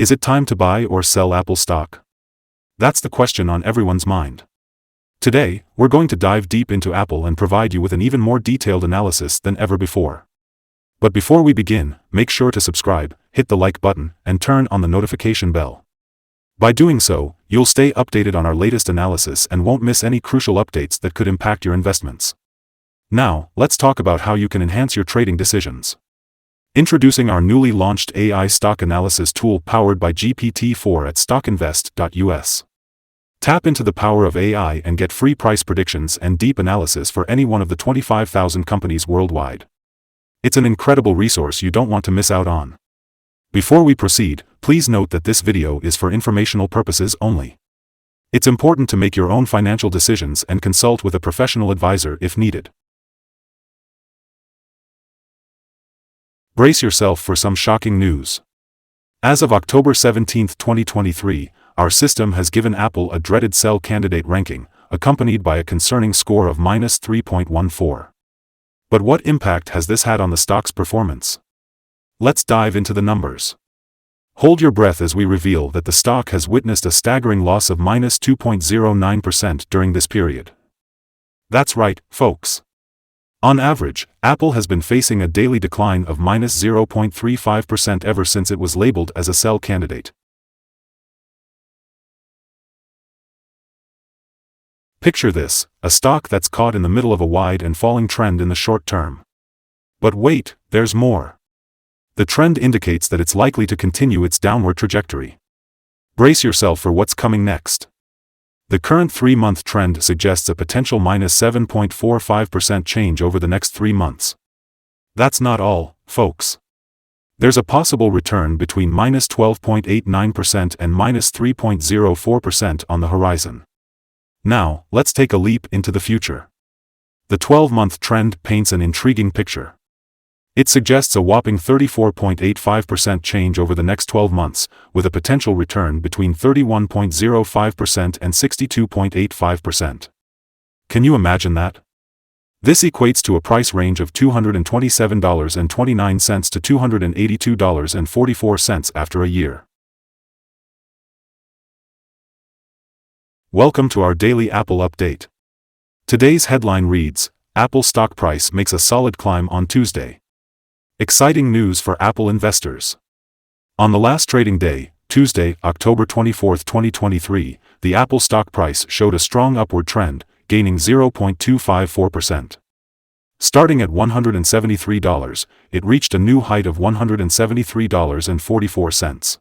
Is it time to buy or sell Apple stock? That's the question on everyone's mind. Today, we're going to dive deep into Apple and provide you with an even more detailed analysis than ever before. But before we begin, make sure to subscribe, hit the like button, and turn on the notification bell. By doing so, you'll stay updated on our latest analysis and won't miss any crucial updates that could impact your investments. Now, let's talk about how you can enhance your trading decisions. Introducing our newly launched AI stock analysis tool powered by GPT-4 at StockInvest.us. Tap into the power of AI and get free price predictions and deep analysis for any one of the 25,000 companies worldwide. It's an incredible resource you don't want to miss out on. Before we proceed, please note that this video is for informational purposes only. It's important to make your own financial decisions and consult with a professional advisor if needed. Brace yourself for some shocking news. As of October 17, 2023, our system has given Apple a dreaded sell candidate ranking, accompanied by a concerning score of -3.14. But what impact has this had on the stock's performance? Let's dive into the numbers. Hold your breath as we reveal that the stock has witnessed a staggering loss of -2.09% during this period. That's right, folks. On average, Apple has been facing a daily decline of -0.35% ever since it was labeled as a sell candidate. Picture this, a stock that's caught in the middle of a wide and falling trend in the short term. But wait, there's more. The trend indicates that it's likely to continue its downward trajectory. Brace yourself for what's coming next. The current 3-month trend suggests a potential -7.45% change over the next 3 months. That's not all, folks. There's a possible return between -12.89% and -3.04% on the horizon. Now, let's take a leap into the future. The 12-month trend paints an intriguing picture. It suggests a whopping 34.85% change over the next 12 months, with a potential return between 31.05% and 62.85%. Can you imagine that? This equates to a price range of $227.29 to $282.44 after a year. Welcome to our daily Apple update. Today's headline reads, Apple stock price makes a solid climb on Tuesday. Exciting news for Apple investors. On the last trading day, Tuesday, October 24, 2023, the Apple stock price showed a strong upward trend, gaining 0.254%. Starting at $173, it reached a new height of $173.44.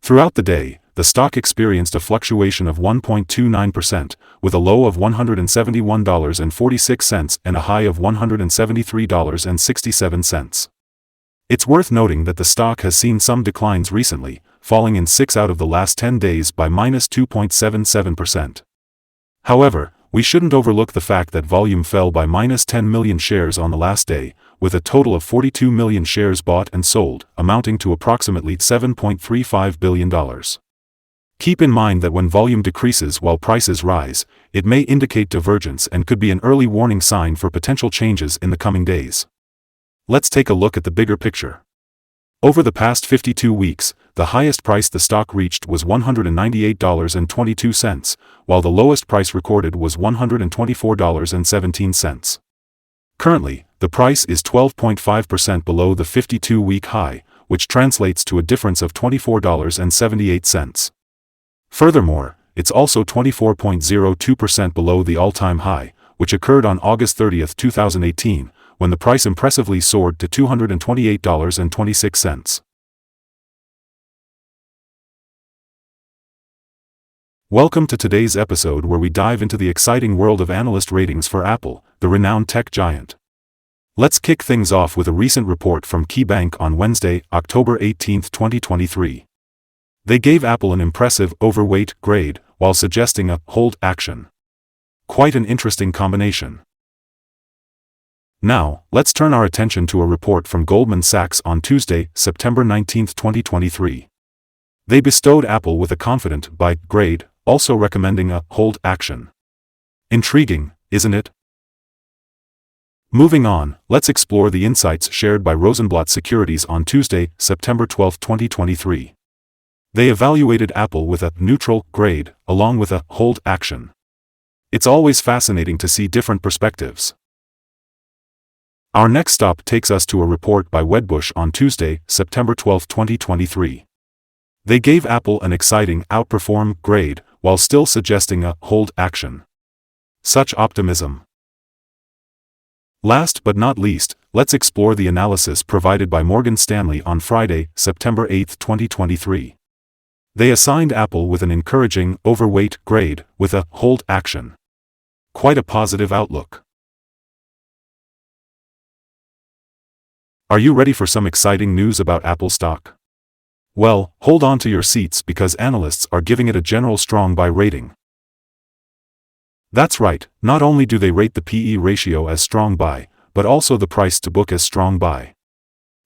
Throughout the day, the stock experienced a fluctuation of 1.29%, with a low of $171.46 and a high of $173.67. It's worth noting that the stock has seen some declines recently, falling in 6 out of the last 10 days by -2.77%. However, we shouldn't overlook the fact that volume fell by -10 million shares on the last day, with a total of 42 million shares bought and sold, amounting to approximately $7.35 billion. Keep in mind that when volume decreases while prices rise, it may indicate divergence and could be an early warning sign for potential changes in the coming days. Let's take a look at the bigger picture. Over the past 52 weeks, the highest price the stock reached was $198.22, while the lowest price recorded was $124.17. Currently, the price is 12.5% below the 52-week high, which translates to a difference of $24.78. Furthermore, it's also 24.02% below the all-time high, which occurred on August 30, 2018, when the price impressively soared to $228.26. Welcome to today's episode where we dive into the exciting world of analyst ratings for Apple, the renowned tech giant. Let's kick things off with a recent report from KeyBank on Wednesday, October 18, 2023. They gave Apple an impressive overweight grade, while suggesting a hold action. Quite an interesting combination. Now, let's turn our attention to a report from Goldman Sachs on Tuesday, September 19, 2023. They bestowed Apple with a confident buy grade, also recommending a hold action. Intriguing, isn't it? Moving on, let's explore the insights shared by Rosenblatt Securities on Tuesday, September 12, 2023. They evaluated Apple with a neutral grade, along with a hold action. It's always fascinating to see different perspectives. Our next stop takes us to a report by Wedbush on Tuesday, September 12, 2023. They gave Apple an exciting outperform grade, while still suggesting a hold action. Such optimism. Last but not least, let's explore the analysis provided by Morgan Stanley on Friday, September 8, 2023. They assigned Apple with an encouraging overweight grade, with a hold action. Quite a positive outlook. Are you ready for some exciting news about Apple stock? Well, hold on to your seats because analysts are giving it a general strong buy rating. That's right, not only do they rate the PE ratio as strong buy, but also the price to book as strong buy.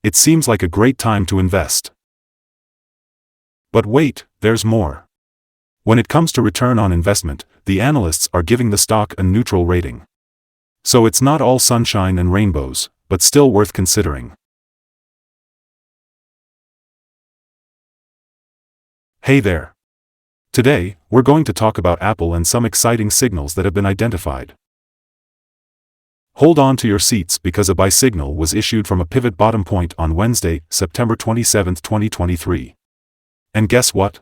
It seems like a great time to invest. But wait, there's more. When it comes to return on investment, the analysts are giving the stock a neutral rating. So it's not all sunshine and rainbows, but still worth considering. Hey there. Today, we're going to talk about Apple and some exciting signals that have been identified. Hold on to your seats because a buy signal was issued from a pivot bottom point on Wednesday, September 27, 2023. And guess what?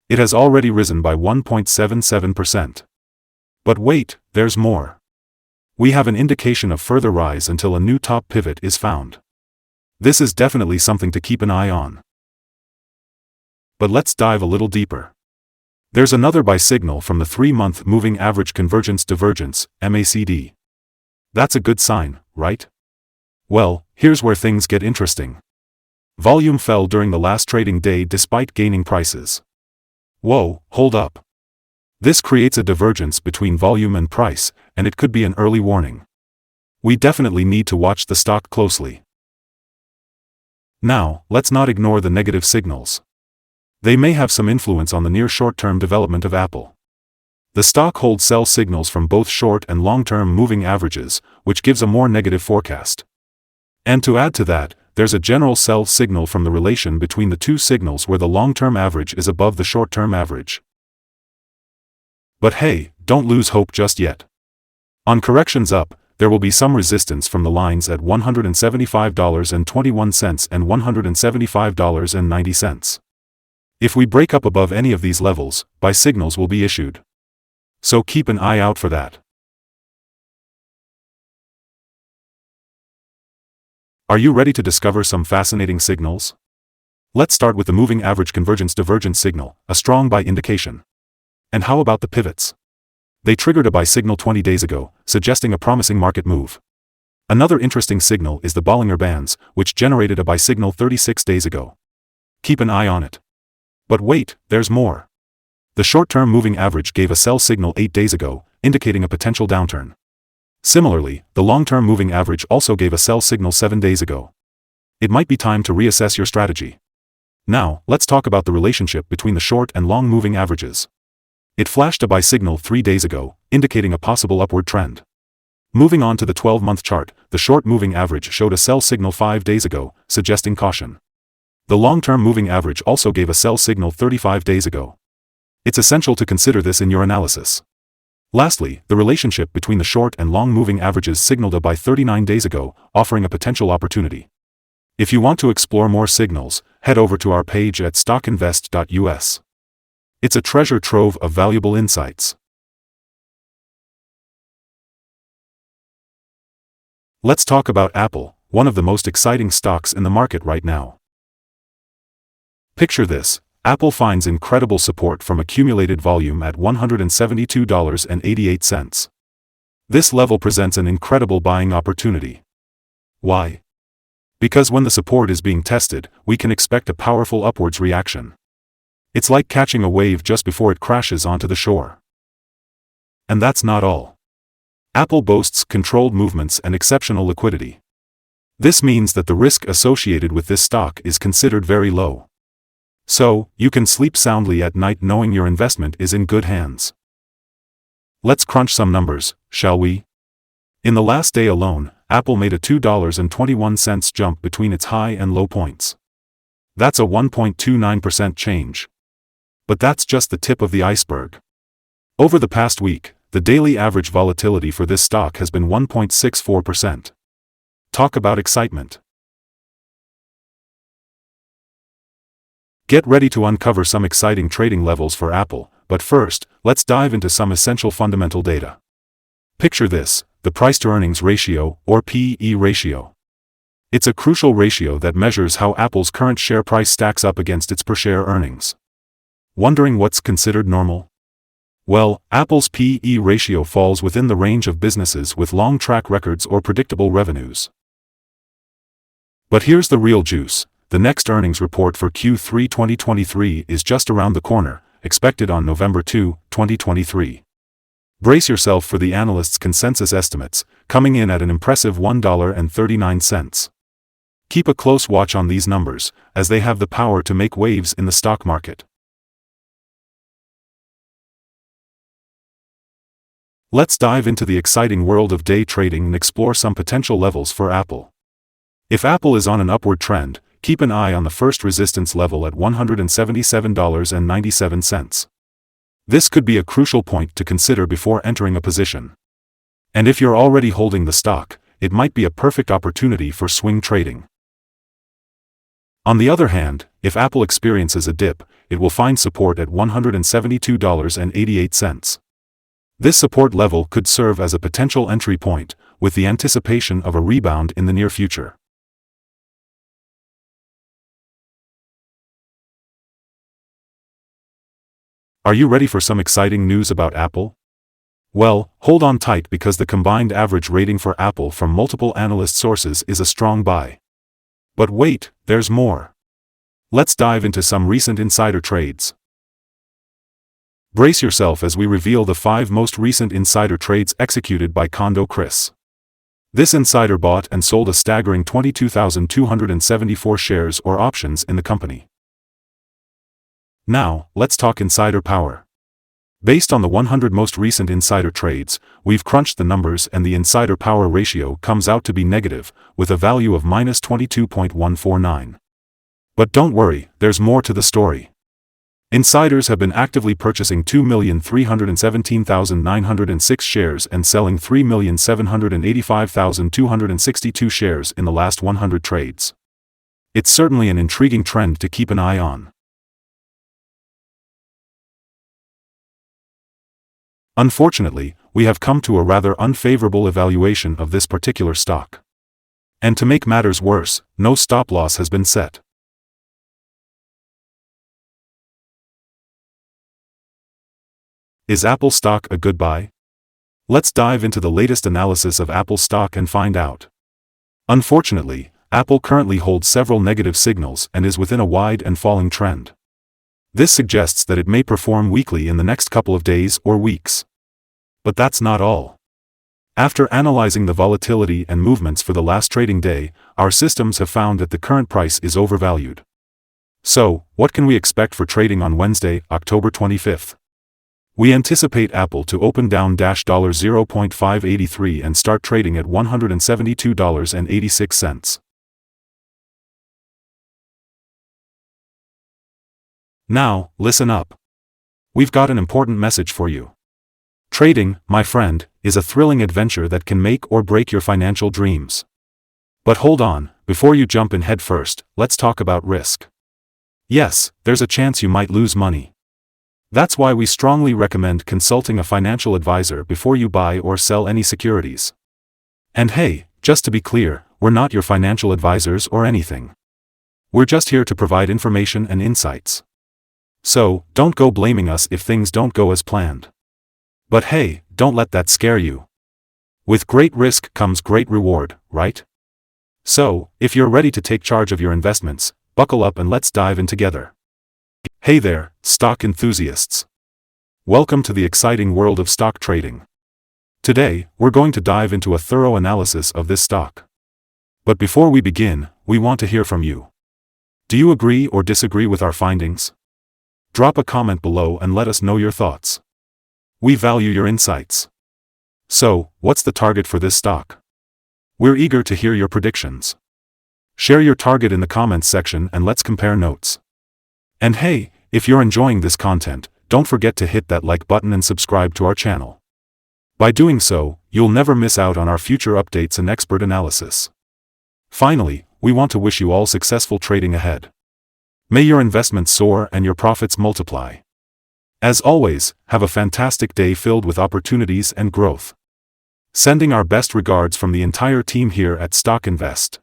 It has already risen by 1.77%. But wait, there's more. We have an indication of further rise until a new top pivot is found. This is definitely something to keep an eye on. But let's dive a little deeper. There's another buy signal from the 3-month moving average convergence divergence, MACD. That's a good sign, right? Well, here's where things get interesting. Volume fell during the last trading day despite gaining prices. Whoa, hold up. This creates a divergence between volume and price, and it could be an early warning. We definitely need to watch the stock closely. Now, let's not ignore the negative signals. They may have some influence on the near short-term development of Apple. The stock holds sell signals from both short and long-term moving averages, which gives a more negative forecast. And to add to that, there's a general sell signal from the relation between the two signals where the long-term average is above the short-term average. But hey, don't lose hope just yet. On corrections up, there will be some resistance from the lines at $175.21 and $175.90. If we break up above any of these levels, buy signals will be issued. So keep an eye out for that. Are you ready to discover some fascinating signals? Let's start with the moving average convergence divergence signal, a strong buy indication. And how about the pivots? They triggered a buy signal 20 days ago, suggesting a promising market move. Another interesting signal is the Bollinger Bands, which generated a buy signal 36 days ago. Keep an eye on it. But wait, there's more. The short-term moving average gave a sell signal 8 days ago, indicating a potential downturn. Similarly, the long-term moving average also gave a sell signal 7 days ago. It might be time to reassess your strategy. Now, let's talk about the relationship between the short and long moving averages. It flashed a buy signal 3 days ago, indicating a possible upward trend. Moving on to the 12-month chart, the short moving average showed a sell signal 5 days ago, suggesting caution. The long-term moving average also gave a sell signal 35 days ago. It's essential to consider this in your analysis. Lastly, the relationship between the short and long moving averages signaled a buy 39 days ago, offering a potential opportunity. If you want to explore more signals, head over to our page at StockInvest.us. It's a treasure trove of valuable insights. Let's talk about Apple, one of the most exciting stocks in the market right now. Picture this. Apple finds incredible support from accumulated volume at $172.88. This level presents an incredible buying opportunity. Why? Because when the support is being tested, we can expect a powerful upwards reaction. It's like catching a wave just before it crashes onto the shore. And that's not all. Apple boasts controlled movements and exceptional liquidity. This means that the risk associated with this stock is considered very low. So, you can sleep soundly at night knowing your investment is in good hands. Let's crunch some numbers, shall we? In the last day alone, Apple made a $2.21 jump between its high and low points. That's a 1.29% change. But that's just the tip of the iceberg. Over the past week, the daily average volatility for this stock has been 1.64%. Talk about excitement. Get ready to uncover some exciting trading levels for Apple, but first, let's dive into some essential fundamental data. Picture this, the price-to-earnings ratio, or P/E ratio. It's a crucial ratio that measures how Apple's current share price stacks up against its per-share earnings. Wondering what's considered normal? Well, Apple's P/E ratio falls within the range of businesses with long track records or predictable revenues. But here's the real juice. The next earnings report for Q3 2023 is just around the corner, expected on November 2, 2023. Brace yourself for the analysts' consensus estimates, coming in at an impressive $1.39. Keep a close watch on these numbers, as they have the power to make waves in the stock market. Let's dive into the exciting world of day trading and explore some potential levels for Apple. If Apple is on an upward trend, keep an eye on the first resistance level at $177.97. This could be a crucial point to consider before entering a position. And if you're already holding the stock, it might be a perfect opportunity for swing trading. On the other hand, if Apple experiences a dip, it will find support at $172.88. This support level could serve as a potential entry point, with the anticipation of a rebound in the near future. Are you ready for some exciting news about Apple? Well, hold on tight because the combined average rating for Apple from multiple analyst sources is a strong buy. But wait, there's more. Let's dive into some recent insider trades. Brace yourself as we reveal the 5 most recent insider trades executed by Condo Chris. This insider bought and sold a staggering 22,274 shares or options in the company. Now, let's talk insider power. Based on the 100 most recent insider trades, we've crunched the numbers and the insider power ratio comes out to be negative, with a value of -22.149. But don't worry, there's more to the story. Insiders have been actively purchasing 2,317,906 shares and selling 3,785,262 shares in the last 100 trades. It's certainly an intriguing trend to keep an eye on. Unfortunately, we have come to a rather unfavorable evaluation of this particular stock. And to make matters worse, no stop loss has been set. Is Apple stock a good buy? Let's dive into the latest analysis of Apple stock and find out. Unfortunately, Apple currently holds several negative signals and is within a wide and falling trend. This suggests that it may perform weakly in the next couple of days or weeks. But that's not all. After analyzing the volatility and movements for the last trading day, our systems have found that the current price is overvalued. So, what can we expect for trading on Wednesday, October 25th? We anticipate Apple to open down $0.583 and start trading at $172.86. Now, listen up. We've got an important message for you. Trading, my friend, is a thrilling adventure that can make or break your financial dreams. But hold on, before you jump in head first, let's talk about risk. Yes, there's a chance you might lose money. That's why we strongly recommend consulting a financial advisor before you buy or sell any securities. And hey, just to be clear, we're not your financial advisors or anything. We're just here to provide information and insights. So, don't go blaming us if things don't go as planned. But hey, don't let that scare you. With great risk comes great reward, right? So, if you're ready to take charge of your investments, buckle up and let's dive in together. Hey there, stock enthusiasts. Welcome to the exciting world of stock trading. Today, we're going to dive into a thorough analysis of this stock. But before we begin, we want to hear from you. Do you agree or disagree with our findings? Drop a comment below and let us know your thoughts. We value your insights. So, what's the target for this stock? We're eager to hear your predictions. Share your target in the comments section and let's compare notes. And hey, If you're enjoying this content, don't forget to hit that like button and subscribe to our channel. By doing so, you'll never miss out on our future updates and expert analysis. Finally, we want to wish you all successful trading ahead. May your investments soar and your profits multiply. As always, have a fantastic day filled with opportunities and growth. Sending our best regards from the entire team here at Stock Invest.